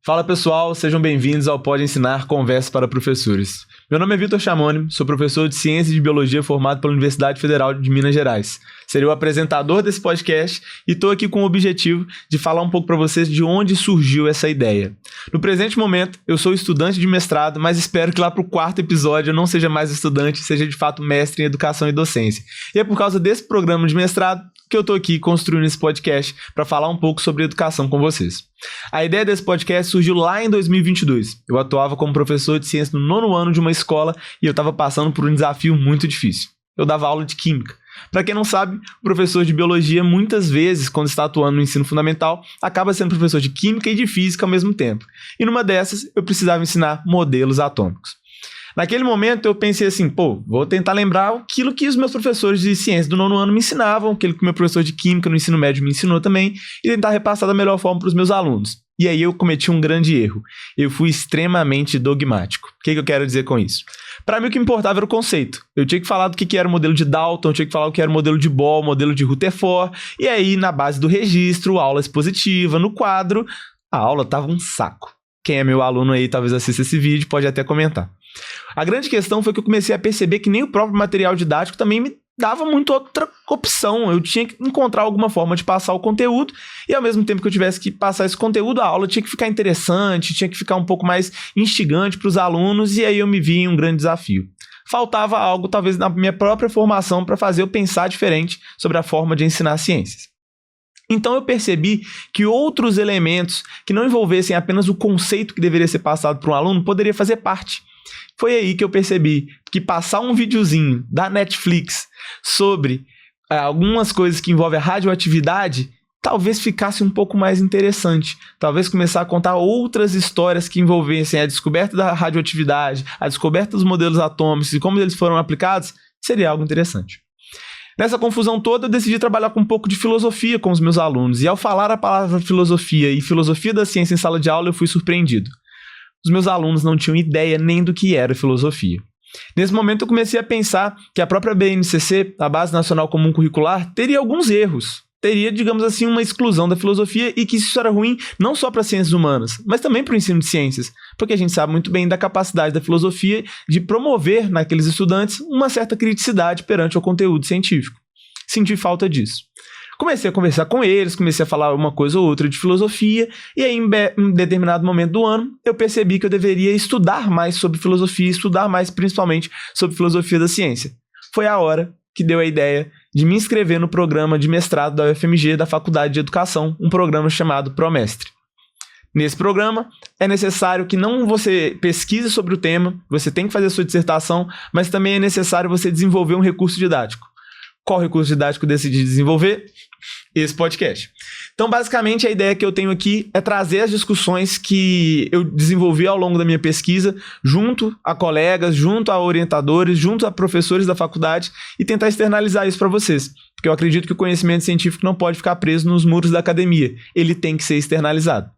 Fala pessoal, sejam bem-vindos ao Pode Ensinar Conversa para Professores. Meu nome é Vitor Chamoni, sou professor de Ciência e de Biologia formado pela Universidade Federal de Minas Gerais. Serei o apresentador desse podcast e estou aqui com o objetivo de falar um pouco para vocês de onde surgiu essa ideia. No presente momento, eu sou estudante de mestrado, mas espero que lá para o 4º episódio eu não seja mais estudante, seja de fato mestre em Educação e Docência. E é por causa desse programa de mestrado que eu estou aqui construindo esse podcast para falar um pouco sobre educação com vocês. A ideia desse podcast surgiu lá em 2022. Eu atuava como professor de ciência no 9º ano de uma escola e eu estava passando por um desafio muito difícil. Eu dava aula de química. Para quem não sabe, o professor de biologia muitas vezes, quando está atuando no ensino fundamental, acaba sendo professor de química e de física ao mesmo tempo. E numa dessas, eu precisava ensinar modelos atômicos. Naquele momento eu pensei assim, vou tentar lembrar aquilo que os meus professores de ciência do 9º ano me ensinavam, aquilo que o meu professor de química no ensino médio me ensinou também, e tentar repassar da melhor forma para os meus alunos. E aí eu cometi um grande erro. Eu fui extremamente dogmático. O que eu quero dizer com isso? Para mim o que importava era o conceito. Eu tinha que falar do que era o modelo de Dalton, eu tinha que falar o que era o modelo de Bohr, o modelo de Rutherford, e aí na base do registro, aula expositiva, no quadro, a aula tava um saco. Quem é meu aluno aí talvez assista esse vídeo, pode até comentar. A grande questão foi que eu comecei a perceber que nem o próprio material didático também me dava muito outra opção. Eu tinha que encontrar alguma forma de passar o conteúdo e ao mesmo tempo que eu tivesse que passar esse conteúdo, a aula tinha que ficar interessante, tinha que ficar um pouco mais instigante para os alunos e aí eu me vi em um grande desafio. Faltava algo talvez na minha própria formação para fazer eu pensar diferente sobre a forma de ensinar ciências. Então eu percebi que outros elementos que não envolvessem apenas o conceito que deveria ser passado para um aluno poderia fazer parte. Foi aí que eu percebi que passar um videozinho da Netflix sobre algumas coisas que envolvem a radioatividade talvez ficasse um pouco mais interessante. Talvez começar a contar outras histórias que envolvessem a descoberta da radioatividade, a descoberta dos modelos atômicos e como eles foram aplicados, seria algo interessante. Nessa confusão toda, eu decidi trabalhar com um pouco de filosofia com os meus alunos. E ao falar a palavra filosofia e filosofia da ciência em sala de aula, eu fui surpreendido. Os meus alunos não tinham ideia nem do que era filosofia. Nesse momento eu comecei a pensar que a própria BNCC, a Base Nacional Comum Curricular, teria alguns erros. Teria, digamos assim, uma exclusão da filosofia e que isso era ruim não só para as ciências humanas, mas também para o ensino de ciências, porque a gente sabe muito bem da capacidade da filosofia de promover naqueles estudantes uma certa criticidade perante o conteúdo científico. Senti falta disso. Comecei a conversar com eles, comecei a falar uma coisa ou outra de filosofia, e aí em determinado momento do ano, eu percebi que eu deveria estudar mais sobre filosofia, estudar mais principalmente sobre filosofia da ciência. Foi a hora que deu a ideia de me inscrever no programa de mestrado da UFMG da Faculdade de Educação, um programa chamado ProMestre. Nesse programa, é necessário que não você pesquise sobre o tema, você tem que fazer a sua dissertação, mas também é necessário você desenvolver um recurso didático. Qual recurso didático eu decidi desenvolver? Esse podcast. Então, basicamente, a ideia que eu tenho aqui é trazer as discussões que eu desenvolvi ao longo da minha pesquisa, junto a colegas, junto a orientadores, junto a professores da faculdade e tentar externalizar isso para vocês. Porque eu acredito que o conhecimento científico não pode ficar preso nos muros da academia. Ele tem que ser externalizado.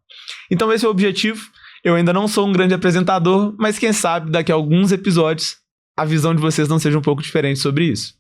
Então, esse é o objetivo. Eu ainda não sou um grande apresentador, mas quem sabe daqui a alguns episódios a visão de vocês não seja um pouco diferente sobre isso.